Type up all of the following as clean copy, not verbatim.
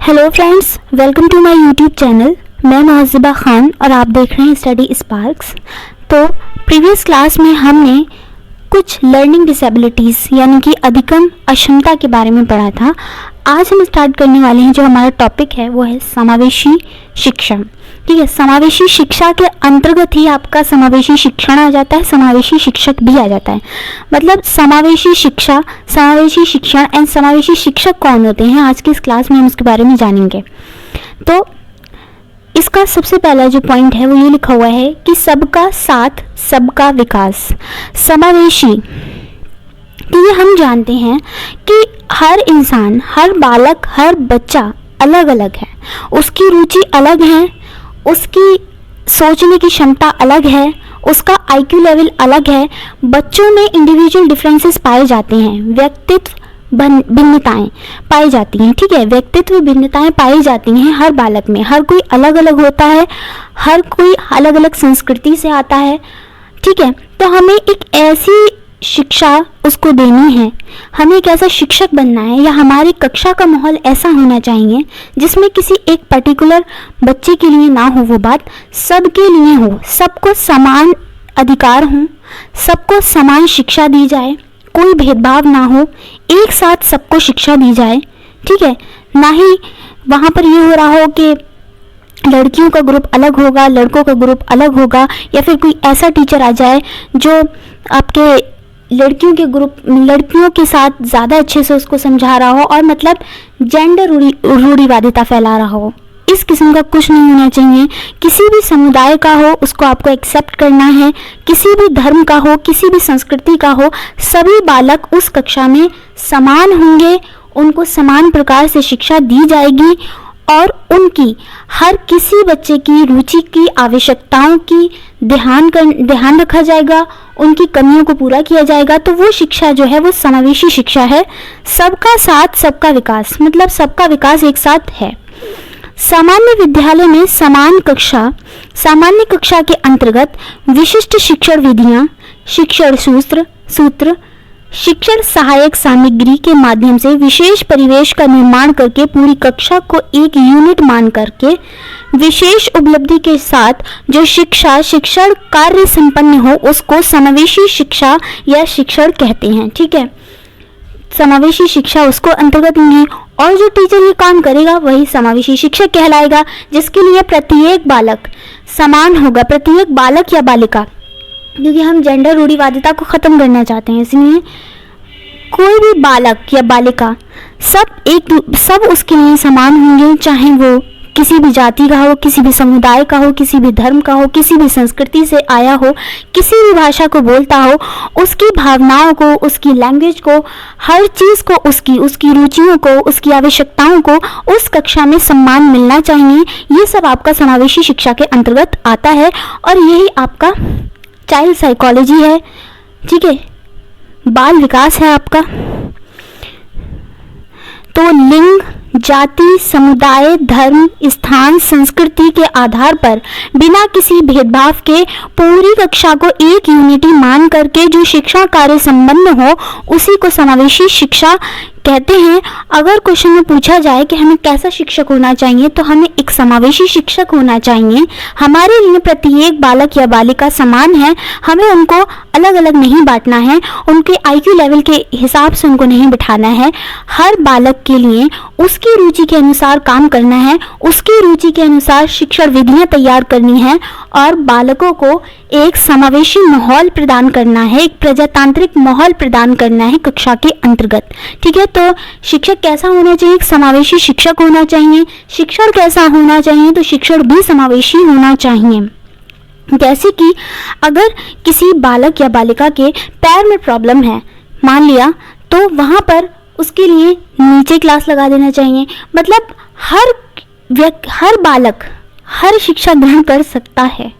Hello friends, welcome to my YouTube channel. मैं महजिबा खान और आप देख रहे हैं स्टडी स्पार्क्स। तो प्रीवियस क्लास में हमने कुछ लर्निंग डिसेबिलिटीज़ यानी कि अधिगम अक्षमता के बारे में पढ़ा था। आज हम स्टार्ट करने वाले हैं, जो हमारा टॉपिक है वो है समावेशी शिक्षा। ठीक है, समावेशी शिक्षा के अंतर्गत ही आपका समावेशी शिक्षण आ जाता है, समावेशी शिक्षक भी आ जाता है। मतलब समावेशी शिक्षा, समावेशी शिक्षण एंड समावेशी शिक्षक कौन होते हैं, आज की इस क्लास में हम इसके बारे में जानेंगे। तो इसका सबसे पहला जो पॉइंट है वो ये लिखा हुआ है कि सबका साथ सबका विकास। समावेशी, क्योंकि हम जानते हैं कि हर इंसान, हर बालक, हर बच्चा अलग अलग है, उसकी रुचि अलग है, उसकी सोचने की क्षमता अलग है, उसका आईक्यू लेवल अलग है। बच्चों में इंडिविजुअल डिफरेंसेस पाए जाते हैं, व्यक्तित्व भिन्नताएं पाई जाती हैं। ठीक है, व्यक्तित्व भिन्नताएं पाई जाती हैं हर बालक में। हर कोई अलग अलग होता है, हर कोई अलग अलग संस्कृति से आता है। ठीक है, तो हमें एक ऐसी शिक्षा उसको देनी है, हमें एक ऐसा शिक्षक बनना है, या हमारी कक्षा का माहौल ऐसा होना चाहिए जिसमें किसी एक पर्टिकुलर बच्चे के लिए ना हो वो बात, सबके लिए हो, सबको समान अधिकार हो, सबको समान शिक्षा दी जाए, कोई भेदभाव ना हो, एक साथ सबको शिक्षा दी जाए। ठीक है, ना ही वहाँ पर ये हो रहा हो कि लड़कियों का ग्रुप अलग होगा, लड़कों का ग्रुप अलग होगा, या फिर कोई ऐसा टीचर आ जाए जो आपके लड़कियों के साथ ज़्यादा अच्छे से उसको समझा रहा हो और मतलब जेंडर रूढ़िवादिता फैला रहा हो। इस किस्म का कुछ नहीं होना चाहिए। किसी भी समुदाय का हो उसको आपको एक्सेप्ट करना है, किसी भी धर्म का हो, किसी भी संस्कृति का हो, सभी बालक उस कक्षा में समान होंगे, उनको समान प्रकार से शिक्षा दी जाएगी और उनकी हर किसी बच्चे की रुचि की आवश्यकताओं की ध्यान रखा जाएगा, उनकी कमियों को पूरा किया जाएगा। तो वो शिक्षा जो है वो समावेशी शिक्षा है। सबका साथ सबका विकास, मतलब सबका विकास एक साथ है। सामान्य विद्यालय में सामान्य कक्षा के अंतर्गत विशिष्ट शिक्षण विधियां, शिक्षण सूत्र, शिक्षण सहायक सामग्री के माध्यम से विशेष परिवेश का निर्माण करके पूरी कक्षा को एक यूनिट मान करके विशेष उपलब्धि के साथ जो शिक्षण कार्य संपन्न हो उसको समावेशी शिक्षा या शिक्षण कहते हैं। ठीक है, समावेशी शिक्षा उसको अंतर्गत होंगी और जो टीचर ये काम करेगा वही समावेशी शिक्षक कहलाएगा, जिसके लिए प्रत्येक बालक समान होगा, प्रत्येक बालक या बालिका, क्योंकि हम जेंडर रूढ़िवादिता को ख़त्म करना चाहते हैं, इसलिए कोई भी बालक या बालिका सब उसके लिए समान होंगे, चाहे वो किसी भी जाति का हो, किसी भी समुदाय का हो, किसी भी धर्म का हो, किसी भी संस्कृति से आया हो, किसी भी भाषा को बोलता हो, उसकी भावनाओं को, उसकी लैंग्वेज को, हर चीज़ को, उसकी रुचियों को, उसकी आवश्यकताओं को उस कक्षा में सम्मान मिलना चाहिए। ये सब आपका समावेशी शिक्षा के अंतर्गत आता है और यही आपका चाइल्ड साइकोलॉजी है। ठीक है, बाल विकास है आपका। तो लिंग, जाति, समुदाय, धर्म, स्थान, संस्कृति के आधार पर बिना किसी भेदभाव के पूरी कक्षा को एक यूनिटी मान करके जो शिक्षा कार्य संबंध हो उसी को समावेशी शिक्षा कहते हैं। अगर क्वेश्चन में पूछा जाए कि हमें कैसा शिक्षक होना चाहिए, तो हमें एक समावेशी शिक्षक होना चाहिए। हमारे लिए प्रत्येक बालक या बालिका समान है, हमें उनको अलग अलग नहीं बांटना है, उनके आईक्यू लेवल के हिसाब से उनको नहीं बिठाना है। हर बालक के लिए उसकी रुचि के अनुसार काम करना है, उसकी रुचि के अनुसार शिक्षण विधियां तैयार करनी है और बालकों को एक समावेशी माहौल प्रदान करना है, एक प्रजातांत्रिक माहौल प्रदान करना है कक्षा के अंतर्गत। ठीक है, तो शिक्षक कैसा होना चाहिए? एक समावेशी शिक्षक होना चाहिए। शिक्षण कैसा होना चाहिए? तो शिक्षण भी समावेशी होना चाहिए। जैसे कि अगर किसी बालक या बालिका के पैर में प्रॉब्लम है मान लिया, तो वहाँ पर उसके लिए नीचे क्लास लगा देना चाहिए। मतलब हर बालक हर शिक्षा ग्रहण कर सकता है।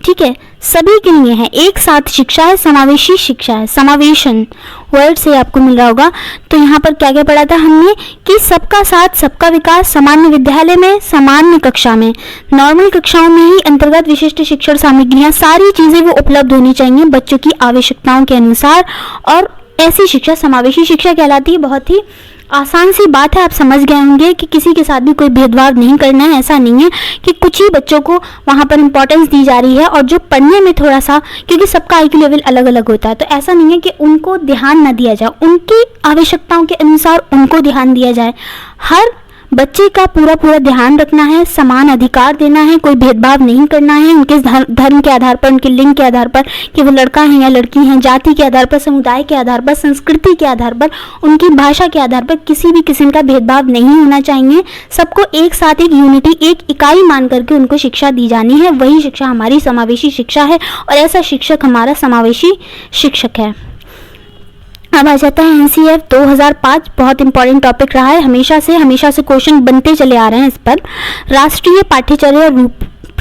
ठीक है, सभी के लिए है, एक साथ शिक्षा है, समावेशी शिक्षा है। समावेशन वर्ड से आपको मिल रहा होगा। तो यहाँ पर क्या क्या पढ़ा था हमने कि सबका साथ सबका विकास, सामान्य विद्यालय में, सामान्य कक्षा में, नॉर्मल कक्षाओं में ही अंतर्गत विशिष्ट शिक्षण सामग्रियाँ, सारी चीज़ें वो उपलब्ध होनी चाहिए बच्चों की आवश्यकताओं के अनुसार, और ऐसी शिक्षा समावेशी शिक्षा कहलाती है। बहुत ही आसान सी बात है, आप समझ गए होंगे कि किसी के साथ भी कोई भेदभाव नहीं करना है। ऐसा नहीं है कि कुछ ही बच्चों को वहाँ पर इम्पोर्टेंस दी जा रही है और जो पढ़ने में थोड़ा सा, क्योंकि सबका आईक्यू लेवल अलग अलग होता है, तो ऐसा नहीं है कि उनको ध्यान न दिया जाए, उनकी आवश्यकताओं के अनुसार उनको ध्यान दिया जाए। हर बच्चे का पूरा पूरा ध्यान रखना है, समान अधिकार देना है, कोई भेदभाव नहीं करना है उनके धर्म के आधार पर, उनके लिंग के आधार पर कि वो लड़का है या लड़की हैं, जाति के आधार पर, समुदाय के आधार पर, संस्कृति के आधार पर, उनकी भाषा के आधार पर किसी भी किस्म का भेदभाव नहीं होना चाहिए। सबको एक साथ, एक यूनिटी, एक इकाई मान करके उनको शिक्षा दी जानी है। वही शिक्षा हमारी समावेशी शिक्षा है और ऐसा शिक्षक हमारा समावेशी शिक्षक है। अब आ जाता है एनसीईआरटी 2005, बहुत इंपॉर्टेंट टॉपिक रहा है, हमेशा से क्वेश्चन बनते चले आ रहे हैं इस पर। राष्ट्रीय पाठ्यचर्या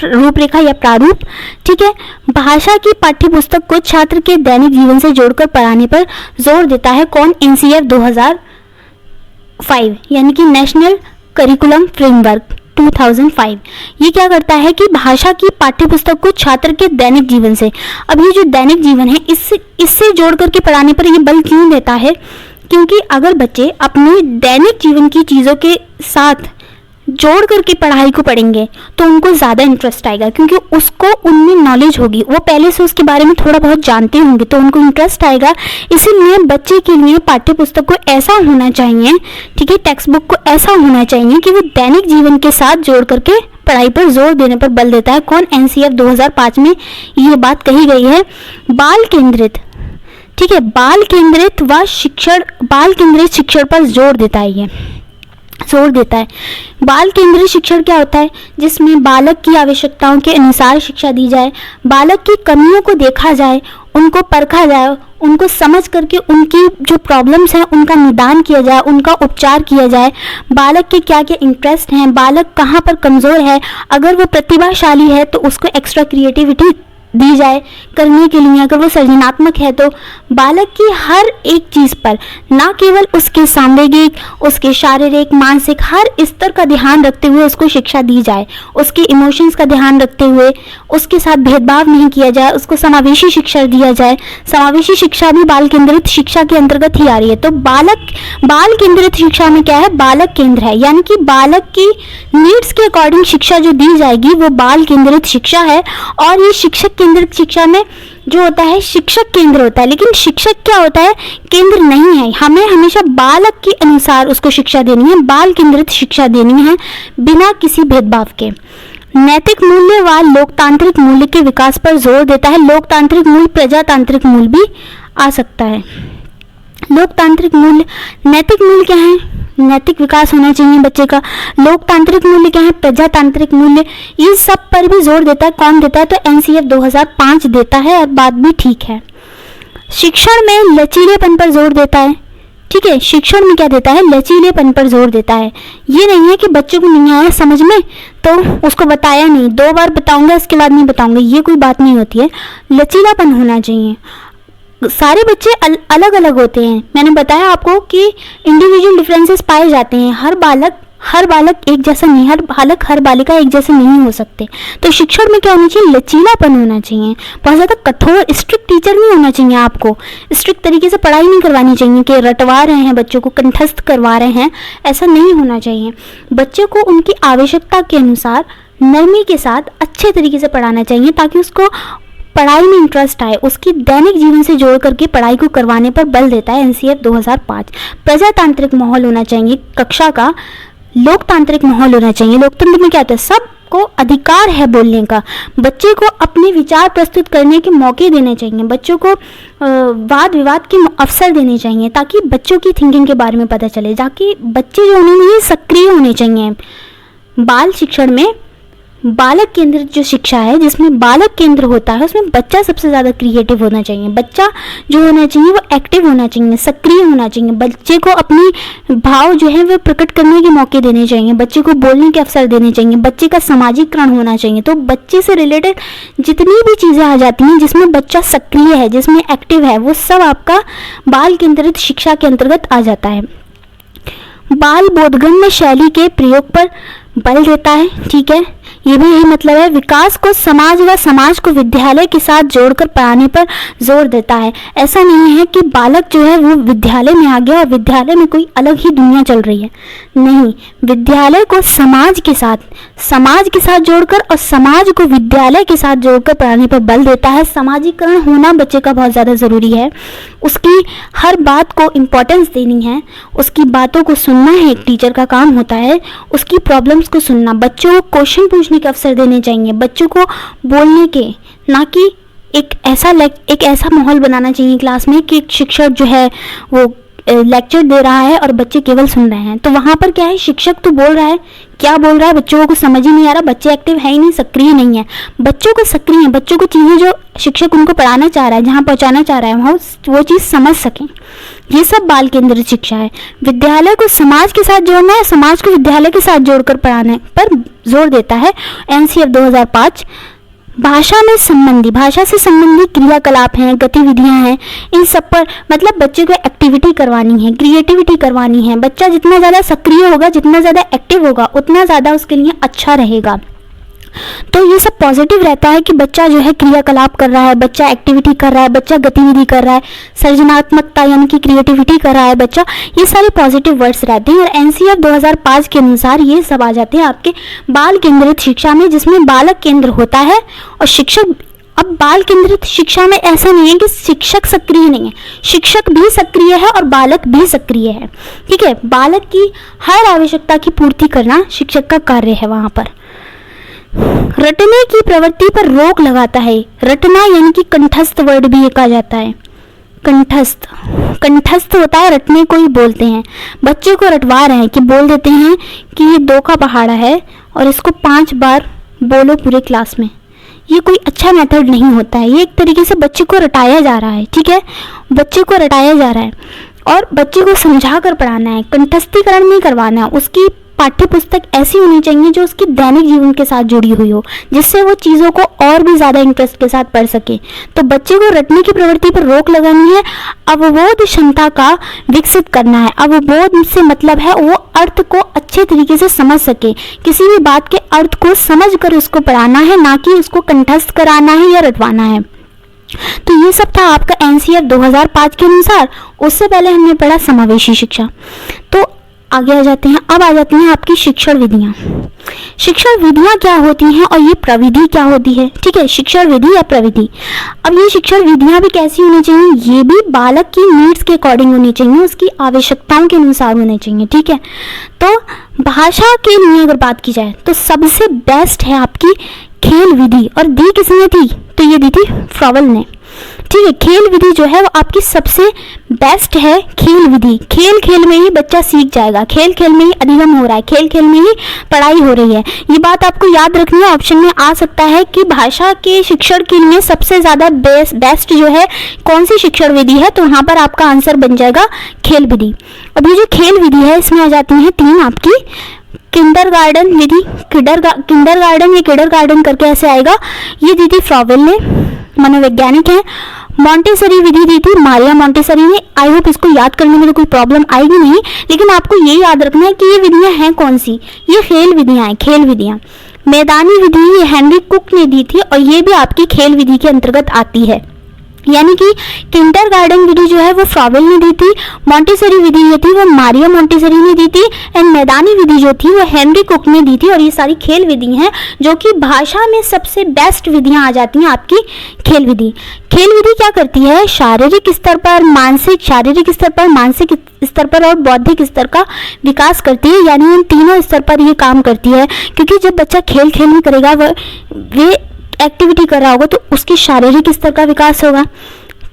रूपरेखा या प्रारूप, ठीक है। भाषा की पाठ्य पुस्तक को छात्र के दैनिक जीवन से जोड़कर पढ़ाने पर जोर देता है कौन? एनसीईआरटी 2005 यानी कि नेशनल करिकुलम फ्रेमवर्क 2005। ये क्या करता है कि भाषा की पाठ्य पुस्तक को छात्र के दैनिक जीवन से, अब ये जो दैनिक जीवन है इससे जोड़ करके पढ़ाने पर ये बल क्यों देता है? क्योंकि अगर बच्चे अपने दैनिक जीवन की चीज़ों के साथ जोड़ करके पढ़ाई को पढ़ेंगे तो उनको ज़्यादा इंटरेस्ट आएगा, क्योंकि उसको उनमें नॉलेज होगी, वो पहले से उसके बारे में थोड़ा बहुत जानते होंगे तो उनको इंटरेस्ट आएगा। इसीलिए बच्चे के लिए पाठ्य पुस्तक को ऐसा होना चाहिए, ठीक है, टेक्स्ट बुक को ऐसा होना चाहिए कि वो दैनिक जीवन के साथ जोड़ करके पढ़ाई पर जोर देने पर बल देता है। कौन? एनसीईआरटी 2005 में ये बात कही गई है। बाल केंद्रित, ठीक है, बाल केंद्रित शिक्षण पर जोर देता है, ये जोर देता है। बाल केंद्रित शिक्षण क्या होता है? जिसमें बालक की आवश्यकताओं के अनुसार शिक्षा दी जाए, बालक की कमियों को देखा जाए, उनको परखा जाए, उनको समझ करके उनकी जो प्रॉब्लम्स हैं उनका निदान किया जाए, उनका उपचार किया जाए। बालक के क्या क्या इंटरेस्ट हैं, बालक कहाँ पर कमज़ोर है, अगर वो प्रतिभाशाली है तो उसको एक्स्ट्रा क्रिएटिविटी दी जाए करने के लिए, अगर वो सृजनात्मक है तो बालक की हर एक चीज़ पर, ना केवल उसके सांवेगिक, उसके शारीरिक, मानसिक हर स्तर का ध्यान रखते हुए उसको शिक्षा दी जाए, उसके इमोशंस का ध्यान रखते हुए उसके साथ भेदभाव नहीं किया जाए, उसको समावेशी शिक्षा दिया जाए। समावेशी शिक्षा भी बाल केंद्रित शिक्षा के अंतर्गत ही आ रही है। तो बाल केंद्रित शिक्षा में क्या है? बालक केंद्र है, यानी कि बालक की नीड्स के अकॉर्डिंग शिक्षा जो दी जाएगी वो बाल केंद्रित शिक्षा है। और ये शिक्षक केंद्रित शिक्षा में जो होता है शिक्षक केंद्र होता है, लेकिन शिक्षक क्या होता है? केंद्र नहीं है। हमें हमेशा बालक के अनुसार उसको शिक्षा देनी है, बाल केंद्रित शिक्षा देनी है बिना किसी भेदभाव के। नैतिक मूल्य व लोकतांत्रिक मूल्य के विकास पर जोर देता है। लोकतांत्रिक मूल्य, प्रजातांत्रिक मूल्य भी आ सकता है। लोकतांत्रिक मूल्य, नैतिक मूल्य क्या है? नैतिक विकास होना चाहिए बच्चे का। लोकतांत्रिक मूल्य क्या है? प्रजातांत्रिक मूल्य। ये सब पर भी जोर देता है। कौन देता है? तो एनसीईआरटी 2005 देता है और बात भी ठीक है। शिक्षण में लचीलेपन पर जोर देता है, ठीक है। शिक्षण में क्या देता है? लचीलेपन पर जोर देता है। ये नहीं है कि बच्चे को नहीं आया समझ में तो उसको बताया नहीं, 2 बार बताऊंगा इसके बाद नहीं बताऊंगा, ये कोई बात नहीं होती है। लचीलापन होना चाहिए। सारे बच्चे अलग अलग होते हैं। मैंने बताया आपको कि इंडिविजुअल डिफरेंसेस पाए जाते हैं। हर बालक एक जैसा नहीं, हर बालिका एक जैसे नहीं हो सकते। तो शिक्षण में क्या होना चाहिए? लचीलापन होना चाहिए। बहुत ज़्यादा कठोर स्ट्रिक्ट टीचर नहीं होना चाहिए। आपको स्ट्रिक्ट तरीके से पढ़ाई नहीं करवानी चाहिए कि रटवा रहे हैं बच्चों को, कंठस्थ करवा रहे हैं, ऐसा नहीं होना चाहिए। बच्चे को उनकी आवश्यकता के अनुसार नरमी के साथ अच्छे तरीके से पढ़ाना चाहिए ताकि उसको पढ़ाई में इंटरेस्ट आए। उसकी दैनिक जीवन से जोड़ करके पढ़ाई को करवाने पर बल देता है एनसीईआरटी 2005। प्रजातांत्रिक माहौल होना चाहिए कक्षा का, लोकतांत्रिक माहौल होना चाहिए। लोकतंत्र में क्या होता है? सबको अधिकार है बोलने का। बच्चे को अपने विचार प्रस्तुत करने के मौके देने चाहिए, बच्चों को वाद विवाद के अवसर देने चाहिए ताकि बच्चों की थिंकिंग के बारे में पता चले, ताकि बच्चे जो होने सक्रिय होने चाहिए। बाल शिक्षण में बालक केंद्रित जो शिक्षा है, जिसमें बालक केंद्र होता है, उसमें बच्चा सबसे ज़्यादा क्रिएटिव होना चाहिए। बच्चा जो होना चाहिए वो एक्टिव होना चाहिए, सक्रिय होना चाहिए। बच्चे को अपनी भाव जो है वो प्रकट करने के मौके देने चाहिए, बच्चे को बोलने के अवसर देने चाहिए, बच्चे का सामाजिकरण होना चाहिए। तो बच्चे से रिलेटेड जितनी भी चीज़ें आ जाती हैं जिसमें बच्चा सक्रिय है, जिसमें एक्टिव है, वो सब आपका बाल केंद्रित शिक्षा के अंतर्गत आ जाता है। बाल बोधगम्य शैली के प्रयोग पर बल देता है, ठीक है। ये भी यही मतलब है, विकास को समाज व समाज को विद्यालय के साथ जोड़कर पढ़ाने पर जोर देता है। ऐसा नहीं है कि बालक जो है वो विद्यालय में आ गया और विद्यालय में कोई अलग ही दुनिया चल रही है, नहीं, विद्यालय को समाज के साथ जोड़कर और समाज को विद्यालय के साथ जोड़कर पढ़ाने पर बल देता है। समाजीकरण होना बच्चे का बहुत ज़्यादा ज़रूरी है, उसकी हर बात को इम्पोर्टेंस देनी है, उसकी बातों को सुनना है, एक टीचर का काम होता है उसकी प्रॉब्लम्स को सुनना, बच्चों को क्वेश्चन पूछने के अवसर देने चाहिए, बच्चों को बोलने के, ना कि एक ऐसा माहौल बनाना चाहिए क्लास में कि शिक्षक जो है वो लेक्चर दे रहा है और बच्चे केवल सुन रहे हैं। तो वहाँ पर क्या है, शिक्षक तो बोल रहा है, क्या बोल रहा है बच्चों को समझ ही नहीं आ रहा, बच्चे एक्टिव है ही नहीं, सक्रिय नहीं है। बच्चों को सक्रिय, बच्चों को चीज़ें जो शिक्षक उनको पढ़ाना चाह रहा है, जहाँ पहुँचाना चाह रहा है वहाँ वो चीज़ समझ सकें। ये सब बाल केंद्रित शिक्षा है। विद्यालय को समाज के साथ जोड़ना है, समाज को विद्यालय के साथ जोड़कर पढ़ाने पर जोर देता है। NCF 2005। भाषा से संबंधित क्रियाकलाप हैं, गतिविधियां हैं, इन सब पर मतलब बच्चे को एक्टिविटी करवानी है, क्रिएटिविटी करवानी है। बच्चा जितना ज़्यादा सक्रिय होगा, जितना ज़्यादा एक्टिव होगा, उतना ज़्यादा उसके लिए अच्छा रहेगा। तो ये सब पॉजिटिव रहता है कि बच्चा जो है क्रियाकलाप कर रहा है, बच्चा एक्टिविटी कर रहा है, बच्चा गतिविधि कर रहा है, सृजनात्मकता यानी कि क्रिएटिविटी कर रहा है बच्चा। ये सारे पॉजिटिव वर्ड्स रहते हैं और NCF 2005 के अनुसार ये सब आ जाते हैं आपके बाल केंद्रित शिक्षा में, जिसमें बालक केंद्र होता है और शिक्षक। अब बाल केंद्रित शिक्षा में ऐसा नहीं है कि शिक्षक सक्रिय नहीं है, शिक्षक भी सक्रिय है और बालक भी सक्रिय है। ठीक है, बालक की हर आवश्यकता की पूर्ति करना शिक्षक का कार्य है वहाँ पर। रटने की प्रवृत्ति पर रोक लगाता है। रटना यानी कि कंठस्थ वर्ड भी कहा जाता है। कंठस्थ होता है, रटने को ही बोलते हैं। बच्चे को रटवा रहे हैं कि बोल देते हैं कि ये 2 का पहाड़ा है और इसको 5 बार बोलो पूरे क्लास में। ये कोई अच्छा मेथड नहीं होता है, ये एक तरीके से बच्चे को रटाया जा रहा है। ठीक है, बच्चे को रटाया जा रहा है और बच्चे को समझा कर पढ़ाना है, कंठस्थीकरण नहीं करवाना है। उसकी पाठ्य पुस्तक ऐसी होनी चाहिए जो उसके दैनिक जीवन के साथ जुड़ी हुई हो, जिससे वो चीज़ों को और भी ज़्यादा इंटरेस्ट के साथ पढ़ सके। तो बच्चे को रटने की प्रवृत्ति पर रोक लगानी है, अवबोध क्षमता का विकसित करना है। अवबोध से मतलब है वो अर्थ को अच्छे तरीके से समझ सके, किसी भी बात के अर्थ को समझ कर उसको पढ़ाना है, ना कि उसको कंठस्थ कराना है या रटवाना है। तो ये सब था आपका NCF 2005 के अनुसार। उससे पहले हमने पढ़ा समावेशी शिक्षा। तो आगे आ जाते हैं, अब आ जाती हैं आपकी शिक्षण विधियाँ। शिक्षण विधियाँ क्या होती हैं और ये प्रविधि क्या होती है। ठीक है, शिक्षण विधि या प्रविधि। अब ये शिक्षण विधियाँ भी कैसी होनी चाहिए, ये भी बालक की नीड्स के अकॉर्डिंग होनी चाहिए, उसकी आवश्यकताओं के अनुसार होनी चाहिए। ठीक है, तो भाषा के लिए अगर बात की जाए तो सबसे बेस्ट है आपकी खेल विधि, और दी किसने थी, तो ये दी थी फ्रॉवेल ने। ठीक है, खेल विधि जो है वो आपकी सबसे बेस्ट है। खेल विधि, खेल खेल में ही बच्चा सीख जाएगा, खेल खेल में ही अधिगम हो रहा है, खेल खेल में ही पढ़ाई हो रही है। ये बात आपको याद रखनी है, ऑप्शन में आ सकता है कि भाषा के शिक्षण के लिए सबसे ज़्यादा बेस्ट जो है कौन सी शिक्षण विधि है, तो वहाँ पर आपका आंसर बन जाएगा खेल विधि। अब ये जो खेल विधि है इसमें आ जाती हैं 3 आपकी किंडरगार्टन विधि। किंडरगार्टन या किंडरगार्टन करके ऐसे आएगा, ये दी थी फ्रॉवेल ने, मनोवैज्ञानिक है। मॉन्टेसरी विधि दी थी मारिया मॉन्टेसरी ने। आई होप इसको याद करने में तो कोई प्रॉब्लम आएगी नहीं, लेकिन आपको ये याद रखना है कि ये विधियां हैं कौन सी, ये खेल विधियां हैं, खेल विधियां। मैदानी विधि ये हेनरी कुक ने दी थी और ये भी आपकी खेल विधि के अंतर्गत आती है। यानी कि किंडरगार्टन विधि जो है वो फ्रॉवेल ने दी थी, मॉन्टेसरी विधि जो थी वो मारिया मॉन्टेसरी ने दी थी, एंड मैदानी विधि जो थी वो हेनरी कुक ने दी थी। और ये सारी खेल विधि हैं जो कि भाषा में सबसे बेस्ट विधियां आ जाती हैं आपकी खेल विधि। खेल विधि क्या करती है, शारीरिक स्तर पर, मानसिक स्तर पर और बौद्धिक स्तर का विकास करती है। यानी इन तीनों स्तर पर ये काम करती है, क्योंकि जब बच्चा खेल खेल में करेगा वे एक्टिविटी कर रहा होगा तो उसकी शारीरिक स्तर का विकास होगा,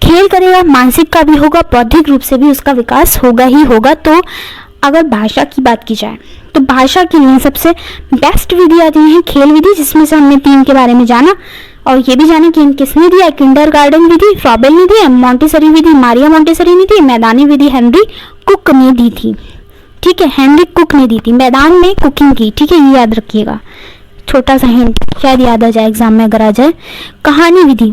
खेल करेगा मानसिक का भी होगा, बौद्धिक रूप से भी उसका विकास होगा ही होगा। तो अगर भाषा की बात की जाए तो भाषा के लिए सबसे बेस्ट विधि आती है खेल विधि, जिसमें से हमने 3 के बारे में जाना और ये भी जाना कि किसने दिया, किंडरगार्टन विधि फ्रॉवेल ने दी, मॉन्टेसरी विधि मारिया मॉन्टेसरी ने दी, मैदानी विधि हेनरी कुक ने दी थी। ठीक है, हेनरी कुक ने दी थी, मैदान में कुकिंग की। ठीक है, ये याद रखिएगा, छोटा सा हिंट शायद याद आ जाए एग्जाम में अगर आ जाए। कहानी विधि,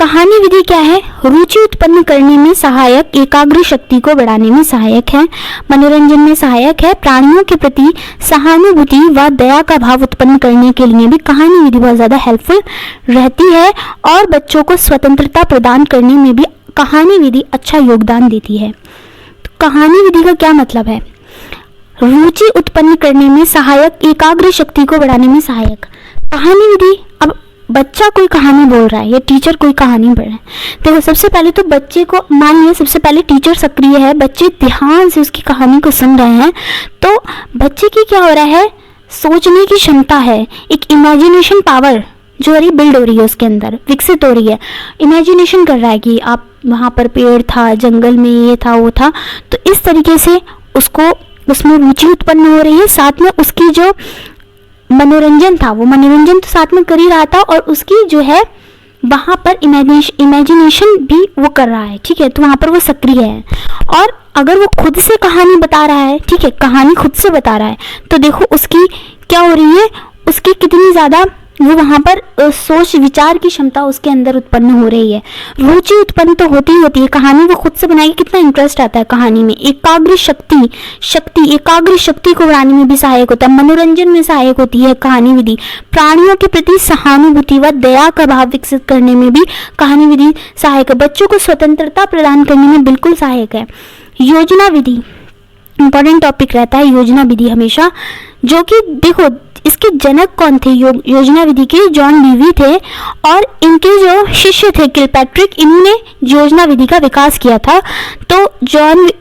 कहानी विधि क्या है? रुचि उत्पन्न करने में सहायक, एकाग्र शक्ति को बढ़ाने में सहायक है, मनोरंजन में सहायक है, प्राणियों के प्रति सहानुभूति व दया का भाव उत्पन्न करने के लिए भी कहानी विधि बहुत ज़्यादा हेल्पफुल रहती है, और बच्चों को स्वतंत्रता प्रदान करने में भी कहानी विधि अच्छा योगदान देती है। तो कहानी विधि का क्या मतलब है? रुचि उत्पन्न करने में सहायक, एकाग्र शक्ति को बढ़ाने में सहायक। कहानी विधि, अब बच्चा कोई कहानी बोल रहा है या टीचर कोई कहानी पढ़ रहा है, देखो सबसे पहले तो बच्चे को, मान लिया सबसे पहले टीचर सक्रिय है, बच्चे ध्यान से उसकी कहानी को सुन रहे हैं, तो बच्चे की क्या हो रहा है? सोचने की क्षमता है, एक इमेजिनेशन पावर जो है बिल्ड हो रही है, उसके अंदर विकसित हो रही है। इमेजिनेशन कर रहा है कि आप वहाँ पर पेड़ था, जंगल में ये था वो था, तो इस तरीके से उसको उसमें रुचि उत्पन्न हो रही है। साथ में उसकी जो मनोरंजन था, वो मनोरंजन तो साथ में कर ही रहा था, और उसकी जो है वहाँ पर इमेजिनेशन भी वो कर रहा है, ठीक है, तो वहाँ पर वो सक्रिय है। और अगर वो खुद से कहानी बता रहा है, ठीक है, कहानी खुद से बता रहा है, तो देखो उसकी क्या हो रही है, उसकी कितनी ज़्यादा वो वहाँ पर सोच विचार की क्षमता उसके अंदर उत्पन्न हो रही है। रुचि उत्पन्न तो होती ही होती है, कहानी वो खुद से बनाएगी, कितना इंटरेस्ट आता है कहानी में। एकाग्र एकाग्र शक्ति को बढ़ाने में भी सहायक होता है, मनोरंजन में सहायक होती है कहानी विधि, प्राणियों के प्रति सहानुभूति व दया का भाव विकसित करने में भी कहानी विधि सहायक है, बच्चों को स्वतंत्रता प्रदान करने में बिल्कुल सहायक है। योजना विधि इंपॉर्टेंट टॉपिक रहता है, योजना विधि हमेशा, जो कि देखो इसके जनक कौन थे? योजना विधि के जॉन डीवी थे, और इनके जो शिष्य थे किलपैट्रिक, इन्होंने योजना विधि का विकास किया था। तो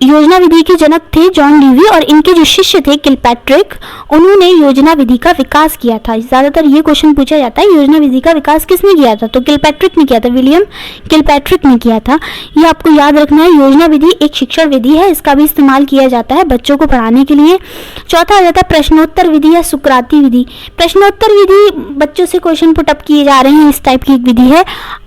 योजना विधि के जनक थे जॉन डीवी, और इनके जो शिष्य थे किलपैट्रिक, उन्होंने योजना विधि का विकास किया था। ज़्यादातर ये क्वेश्चन पूछा जाता है, योजना विधि का विकास किसने किया था? तो किलपैट्रिक ने किया था, विलियम किलपैट्रिक ने किया था। ये आपको याद रखना है। योजना विधि एक शिक्षण विधि है, इसका भी इस्तेमाल किया जाता है बच्चों को पढ़ाने के लिए। चौथा आ जाता है प्रश्नोत्तर विधि या सुकराती विधि। प्रश्नोत्तर विधि बच्चों से क्वेश्चन पुटअप किए जा रहे हैं, इस टाइप की एक विधि है।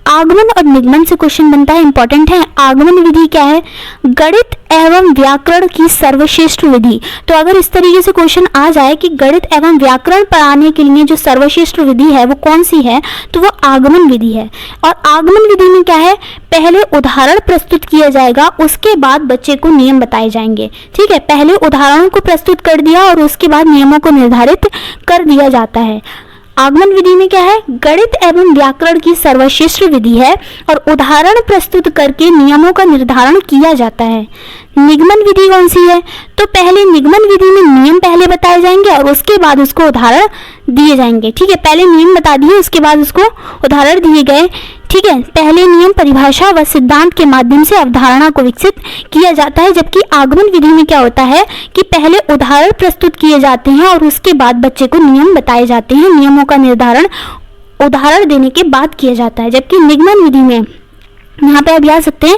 आगमन और निगमन से क्वेश्चन बनता है, इंपॉर्टेंट है। आगमन विधि क्या है? गणित एवं व्याकरण की सर्वश्रेष्ठ विधि। तो अगर इस तरीके से क्वेश्चन आ जाए कि गणित एवं व्याकरण पढ़ाने के लिए जो सर्वश्रेष्ठ विधि है वो कौन सी है, तो वो आगमन विधि है। और आगमन विधि में क्या है? पहले उदाहरण प्रस्तुत किया जाएगा, उसके बाद बच्चे को नियम बताए जाएंगे, ठीक है। पहले उदाहरणों को प्रस्तुत कर दिया और उसके बाद नियमों को निर्धारित कर दिया जाता है। आगमन विधि में क्या है? गणित एवं व्याकरण की सर्वश्रेष्ठ विधि है और उदाहरण प्रस्तुत करके नियमों का निर्धारण किया जाता है। निगमन विधि कौन सी है? तो पहले निगमन विधि में नियम पहले बताए जाएंगे और उसके बाद उसको उदाहरण दिए जाएंगे, ठीक है। पहले नियम बता दिए, उसके बाद उसको उदाहरण दिए गए, ठीक है। पहले नियम, परिभाषा व सिद्धांत के माध्यम से अवधारणा को विकसित किया जाता है, जबकि आगमन विधि में क्या होता है कि पहले उदाहरण प्रस्तुत किए जाते हैं और उसके बाद बच्चे को नियम बताए जाते हैं। नियमों का निर्धारण उदाहरण देने के बाद किया जाता है। जबकि निगमन विधि में यहाँ पे आप याद सकते हैं,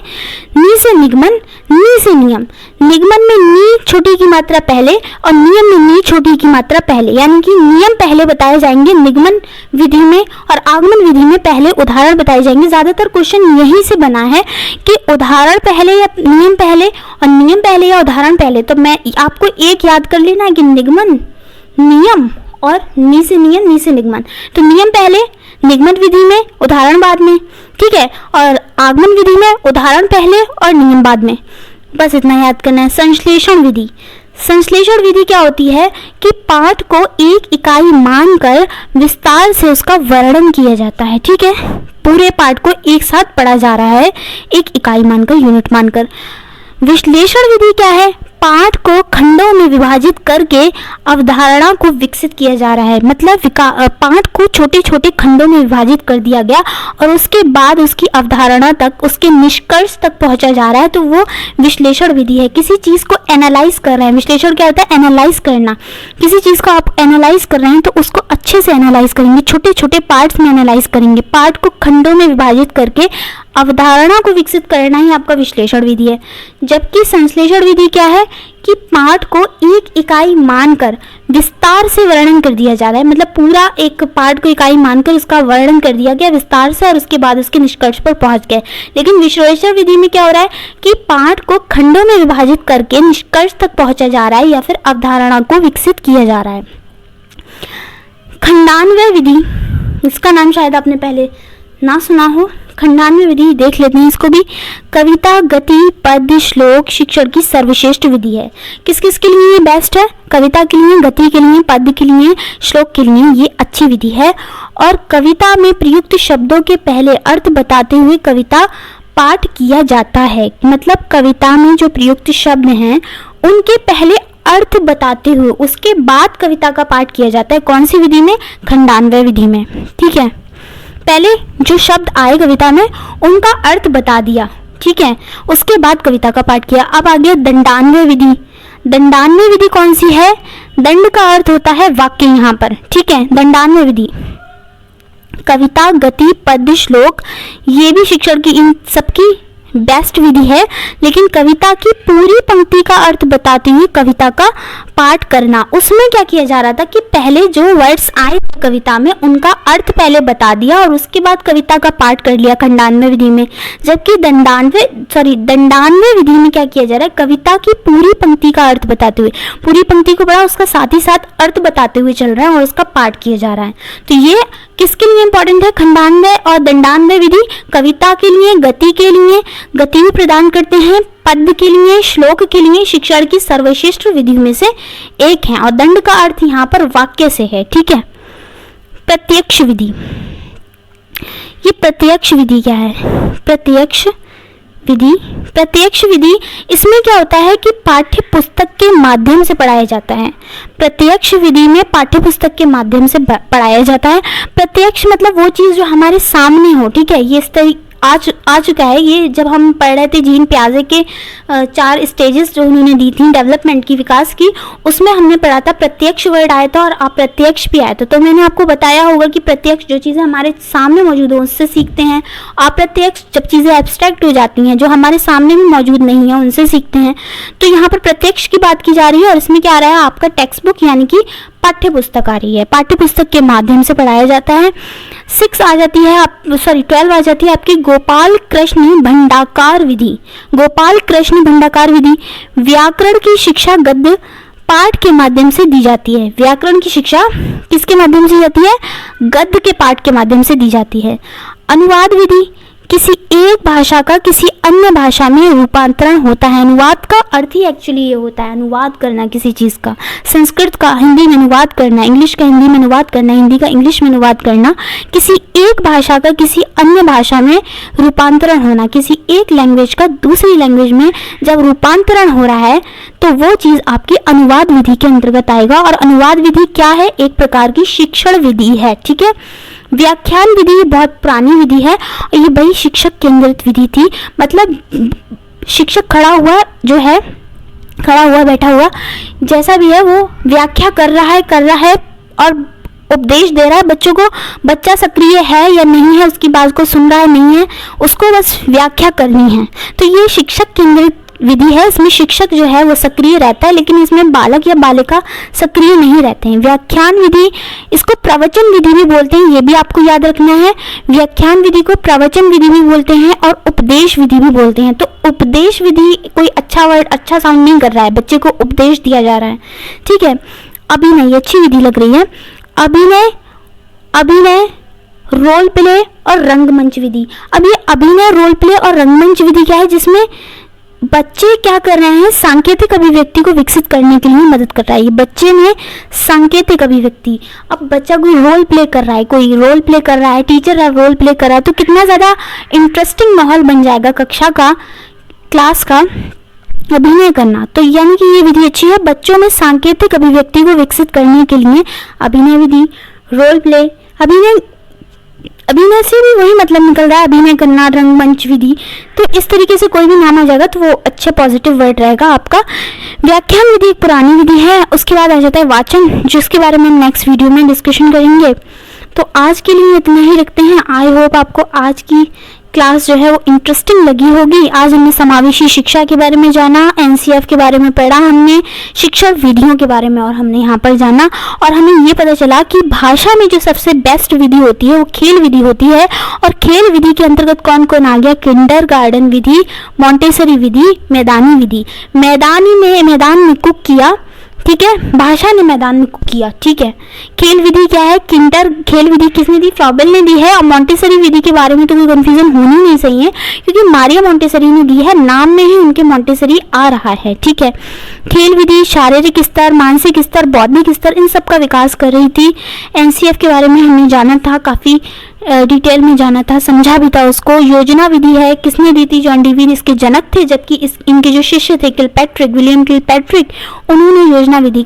नी से निगमन, नी से नियम। निगमन में नी छोटी की मात्रा पहले और नियम में नी छोटी की मात्रा पहले, यानी कि नियम पहले बताए जाएंगे निगमन विधि में और आगमन विधि में पहले उदाहरण बताए जाएंगे। ज़्यादातर क्वेश्चन यही से बना है कि उदाहरण पहले या नियम पहले और नियम पहले या उदाहरण पहले। तो मैं आपको एक याद कर लेना कि निगमन, नियम और नी से नियम, नी से निगमन। तो नियम पहले, निगमन विधि में, उदाहरण बाद में, ठीक है। और आगमन विधि में उदाहरण पहले और नियम बाद में। बस इतना याद करना है। संश्लेषण विधि, संश्लेषण विधि क्या होती है कि पाठ को एक इकाई मानकर विस्तार से उसका वर्णन किया जाता है, ठीक है। पूरे पाठ को एक साथ पढ़ा जा रहा है, एक इकाई मानकर, यूनिट मानकर। विश्लेषण विधि क्या है? पाठ को खंडों में विभाजित करके अवधारणा को विकसित किया जा रहा है। मतलब पाठ को छोटे छोटे खंडों में विभाजित कर दिया गया और उसके बाद उसकी अवधारणा तक, उसके निष्कर्ष तक पहुंचा जा रहा है, तो वो विश्लेषण विधि है। किसी चीज़ को एनालाइज कर रहे हैं, विश्लेषण क्या होता है? एनालाइज करना। किसी चीज़ को आप एनालाइज कर रहे हैं तो उसको अच्छे से एनालाइज करेंगे, छोटे छोटे पार्ट्स में एनालाइज करेंगे। पार्ट को खंडों में विभाजित करके अवधारणा को विकसित करना ही आपका विश्लेषण विधि है। जबकि संश्लेषण विधि क्या है कि पाठ को एक इकाई मानकर विस्तार से वर्णन कर दिया जा रहा है। मतलब पूरा एक पाठ को इकाई मानकर उसका वर्णन कर दिया गया विस्तार से और उसके बाद उसके निष्कर्ष पर पहुंच गए। लेकिन विश्लेषण विधि में क्या हो रहा है कि पाठ को खंडों में विभाजित करके निष्कर्ष तक पहुंचा जा रहा है या फिर अवधारणा को विकसित किया जा रहा है। खंडान्वय विधि, इसका नाम शायद आपने पहले ना सुना हो, खंडान्वय विधि देख लेते हैं इसको भी। कविता, गति, पद्य, श्लोक शिक्षण की सर्वश्रेष्ठ विधि है। किस किस के लिए ये बेस्ट है? कविता के लिए, गति के लिए, पद्य के लिए, श्लोक के लिए ये अच्छी विधि है। और कविता में प्रयुक्त शब्दों के पहले अर्थ बताते हुए कविता पाठ किया जाता है। मतलब कविता में जो प्रयुक्त शब्द हैं उनके पहले अर्थ बताते हुए उसके बाद कविता का पाठ किया जाता है। कौन सी विधि में? खंडान्वय विधि में। ठीक है, पहले जो शब्द आए कविता में उनका अर्थ बता दिया, ठीक है, उसके बाद कविता का पाठ किया। अब आ गया दंडान्वय विधि। दंडान्वय विधि कौन सी है? दंड का अर्थ होता है वाक्य यहाँ पर, ठीक है। दंडान्वय विधि कविता, गति, पद्य, श्लोक ये भी शिक्षण की इन सबकी बेस्ट विधि है। लेकिन कविता की पूरी पंक्ति का अर्थ बताते हुए कविता का पाठ करना, उसमें क्या किया जा रहा था कि पहले जो वर्ड्स आए कविता में उनका अर्थ पहले बता दिया और उसके बाद कविता का पाठ कर लिया खंडान्वय विधि में। जबकि दंडान्वय विधि में क्या किया जा रहा है? कविता की पूरी पंक्ति का अर्थ बताते हुए, पूरी पंक्ति को पढ़ा उसका साथ ही साथ अर्थ बताते हुए चल रहा है और उसका पाठ किया जा रहा है। तो ये किसके लिए इंपॉर्टेंट है? खंडान्वय और दंडान्वय विधि कविता के लिए, गति के लिए, गति भी प्रदान करते हैं, पद्य के लिए, श्लोक के लिए शिक्षण की सर्वश्रेष्ठ विधियों में से एक है। और दंड का अर्थ यहाँ पर वाक्य से है, ठीक है। प्रत्यक्ष विधि, ये प्रत्यक्ष विधि क्या है? प्रत्यक्ष विधि इसमें क्या होता है कि पाठ्य पुस्तक के माध्यम से पढ़ाया जाता है। प्रत्यक्ष विधि में पाठ्य पुस्तक के माध्यम से पढ़ाया जाता है। प्रत्यक्ष मतलब वो चीज़ जो हमारे सामने हो, ठीक है। ये इस तरीके आ चुका है। ये जब हम पढ़ रहे थे जीन पियाजे के 4 स्टेजेस जो उन्होंने दी थी डेवलपमेंट की, विकास की, उसमें हमने पढ़ा था प्रत्यक्ष वर्ड आया था और अप्रत्यक्ष भी आया था। तो मैंने आपको बताया होगा कि प्रत्यक्ष जो चीज़ें हमारे सामने मौजूद हो उससे सीखते हैं, अप्रत्यक्ष जब चीज़ें एब्स्ट्रैक्ट हो जाती हैं जो हमारे सामने भी मौजूद नहीं है उनसे सीखते हैं। तो यहाँ पर प्रत्यक्ष की बात की जा रही है और इसमें क्या आ रहा है? आपका टेक्स्ट बुक यानी कि पाठ्य पुस्तक आ रही है। पाठ्य पुस्तक के माध्यम से पढ़ाया जाता है। 12 आ जाती है आपकी गोपाल कृष्ण भंडाकार विधि। गोपाल कृष्ण भंडाकार विधि व्याकरण की शिक्षा गद्य पाठ के माध्यम से दी जाती है। व्याकरण की शिक्षा किसके माध्यम से जाती है? गद्य के पाठ के माध्यम से दी जाती है। अनुवाद विधि किसी एक भाषा का किसी अन्य भाषा में रूपांतरण होता है। अनुवाद का अर्थ ही एक्चुअली ये होता है, अनुवाद करना किसी चीज़ का, संस्कृत का हिंदी में अनुवाद करना, इंग्लिश का हिंदी में अनुवाद करना, हिंदी का इंग्लिश में अनुवाद करना, किसी एक भाषा का किसी अन्य भाषा में रूपांतरण होना। किसी एक लैंग्वेज का दूसरी लैंग्वेज में जब रूपांतरण हो रहा है तो वो चीज़ आपकी अनुवाद विधि के अंतर्गत आएगा। और अनुवाद विधि क्या है? एक प्रकार की शिक्षण विधि है, ठीक है। व्याख्यान विधि बहुत पुरानी विधि है और ये बड़ी शिक्षक केंद्रित विधि थी। मतलब शिक्षक खड़ा हुआ बैठा हुआ जैसा भी है वो व्याख्या कर रहा है और उपदेश दे रहा है बच्चों को। बच्चा सक्रिय है या नहीं है, उसकी बात को सुन रहा है नहीं है, उसको बस व्याख्या करनी है। तो ये शिक्षक केंद्रित विधि है। इसमें शिक्षक जो है वो सक्रिय रहता है लेकिन इसमें बालक या बालिका सक्रिय नहीं रहते हैं। व्याख्यान विधि, इसको प्रवचन विधि भी बोलते हैं, ये भी आपको याद रखना है। व्याख्यान विधि को प्रवचन विधि भी बोलते हैं और उपदेश विधि भी बोलते हैं। तो उपदेश विधि कोई अच्छा वर्ड, अच्छा साउंड नहीं कर रहा है, बच्चे को उपदेश दिया जा रहा है, ठीक है। अभिनय, अच्छी विधि लग रही है। अभिनय रोल प्ले और रंगमंच विधि। अब ये अभिनय, रोल प्ले और रंगमंच विधि क्या है? जिसमें बच्चे क्या कर रहे हैं? सांकेतिक अभिव्यक्ति को विकसित करने के लिए मदद कर रहा है। ये बच्चे में सांकेतिक अभिव्यक्ति, अब बच्चा कोई रोल प्ले कर रहा है, टीचर रोल प्ले कर रहा है, तो कितना ज़्यादा इंटरेस्टिंग माहौल बन जाएगा कक्षा का, क्लास का अभिनय करना। तो यानी कि ये विधि अच्छी है बच्चों में सांकेतिक अभिव्यक्ति को विकसित करने के लिए। अभिनय विधि, रोल प्ले, अभिनय से भी वही मतलब निकल रहा है, अभिनय करना, रंगमंच विधि। तो इस तरीके से कोई भी नाम आ जाएगा तो वो अच्छे पॉजिटिव वर्ड रहेगा आपका। व्याख्यान विधि एक पुरानी विधि है। उसके बाद आ जाता है वाचन, जिसके बारे में हम नेक्स्ट वीडियो में डिस्कशन करेंगे। तो आज के लिए इतना ही रखते हैं। आई होप आपको आज की क्लास जो है वो इंटरेस्टिंग लगी होगी। आज हमने समावेशी शिक्षा के बारे में जाना, एनसीएफ के बारे में पढ़ा हमने, शिक्षण विधियों के बारे में और हमने यहाँ पर जाना। और हमें ये पता चला कि भाषा में जो सबसे बेस्ट विधि होती है वो खेल विधि होती है। और खेल विधि के अंतर्गत कौन कौन आ गया? किंडरगार्टन विधि, मॉन्टेसरी विधि, मैदानी विधि। मैदान में कुक किया, ठीक है, भाषा ने मैदान में किया। ठीक है, खेल विधि क्या है, किंडर खेल विधि किसने दी, फ्रॉबेल ने दी है। और मॉन्टेसरी विधि के बारे में तो कोई कंफ्यूजन होनी नहीं सही है, क्योंकि मारिया मॉन्टेसरी ने दी है, नाम में ही उनके मॉन्टेसरी आ रहा है। ठीक है, खेल विधि शारीरिक स्तर, मानसिक स्तर, बौद्धिक स्तर, इन सब का विकास कर रही थी। एनसीएफ के बारे में हमने जाना था, काफ़ी डिटेल में जाना था, समझा भी था उसको। योजना विधि है, किसने दी थी, जॉन डीवी इसके जनक थे, जबकि इनके जो शिष्य थे किलपैट्रिक, विलियम किलपैट्रिक, उन्होंने योजना विधि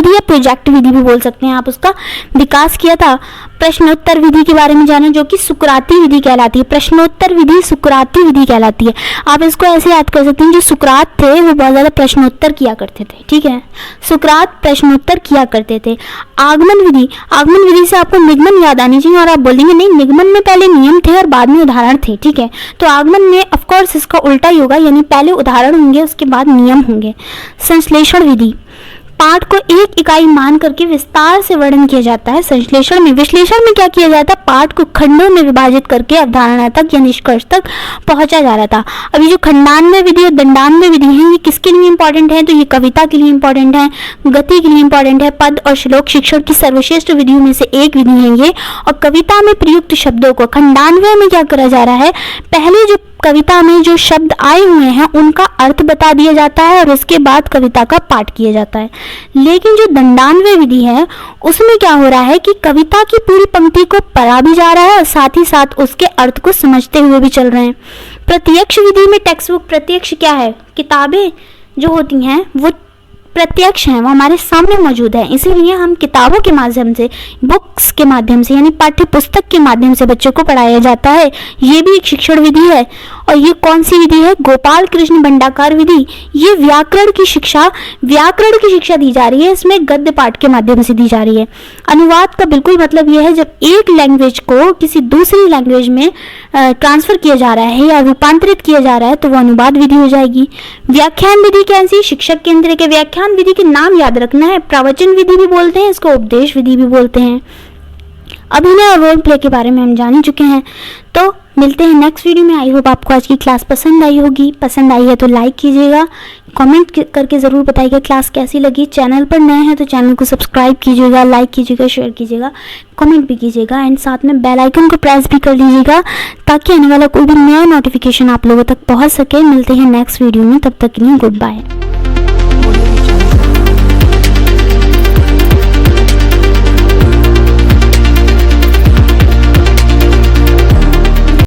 या प्रोजेक्ट विधि भी बोल सकते हैं आप, उसका विकास किया था। प्रश्नोत्तर विधि के बारे में जाना, जो कि सुकराती विधि कहलाती है। प्रश्नोत्तर विधि सुकराती विधि कहलाती है। आप इसको ऐसे याद कर सकते हैं, जो सुकरात थे वो बहुत ज़्यादा प्रश्नोत्तर किया करते थे। ठीक है, सुकरात प्रश्नोत्तर किया करते थे। आगमन विधि से आपको निगमन याद आनी चाहिए, और आप बोलेंगे नहीं, निगमन में पहले नियम थे और बाद में उदाहरण थे। ठीक है, तो आगमन में ऑफकोर्स इसका उल्टा ही होगा, यानी पहले उदाहरण होंगे, उसके बाद नियम होंगे। संश्लेषण विधि, पाठ को एक इकाई मान करके विस्तार से वर्णन किया जाता है। विश्लेषण में क्या किया जाता है, पाठ को खंडों में विभाजित करके अवधारणा तक या निष्कर्ष तक पहुंचा जा रहा था। अभी जो खंडान्वय विधि और दंडान्वय विधि है, ये किसके लिए इंपॉर्टेंट है, तो ये कविता के लिए इंपॉर्टेंट है, गति के लिए इंपॉर्टेंट है। पद और श्लोक शिक्षण की सर्वश्रेष्ठ विधियों में से एक विधि है ये। और कविता में प्रयुक्त शब्दों को खंडान्वय में क्या करा जा रहा है, पहले जो कविता में जो शब्द आए हुए हैं उनका अर्थ बता दिया जाता है और उसके बाद कविता का पाठ किया जाता है। लेकिन जो दंडान्वय विधि है उसमें क्या हो रहा है कि कविता की पूरी पंक्ति को पढ़ा भी जा रहा है और साथ ही साथ उसके अर्थ को समझते हुए भी चल रहे हैं। प्रत्यक्ष विधि में टेक्स्ट बुक, प्रत्यक्ष क्या है, किताबें जो होती हैं वो प्रत्यक्ष हैं, वो हमारे सामने मौजूद है, इसीलिए हम किताबों के माध्यम से, बुक्स के माध्यम से, यानी पाठ्य पुस्तक के माध्यम से बच्चों को पढ़ाया जाता है। ये भी एक शिक्षण विधि है। और ये कौन सी विधि है, गोपाल कृष्ण भंडाकार विधि। ये व्याकरण की शिक्षा दी जा रही है, इसमें गद्य पाठ के माध्यम से दी जा रही है। अनुवाद का बिल्कुल मतलब यह है, जब एक लैंग्वेज को किसी दूसरी लैंग्वेज में ट्रांसफर किया जा रहा है या रूपांतरित किया जा रहा है तो वो अनुवाद विधि हो जाएगी। व्याख्यान विधि कैसी, शिक्षक केंद्र के व्याख्यान विधि के नाम याद रखना है। प्रवचन विधि भी बोलते हैं इसको, उपदेश विधि भी बोलते हैं। अभिनय और रोल प्ले के बारे में हम जान ही चुके हैं। तो मिलते हैं नेक्स्ट वीडियो में। आई होप आपको आज की क्लास पसंद आई होगी। पसंद आई है तो लाइक कीजिएगा, कमेंट करके ज़रूर बताइएगा क्लास कैसी लगी। चैनल पर नए हैं तो चैनल को सब्सक्राइब कीजिएगा, लाइक कीजिएगा, शेयर कीजिएगा, कमेंट भी कीजिएगा एंड साथ में बेल आइकन को प्रेस भी कर लीजिएगा ताकि आने वाला कोई भी नया नोटिफिकेशन आप लोगों तक पहुँच सके। मिलते हैं नेक्स्ट वीडियो में, तब तक के लिए गुड बाय।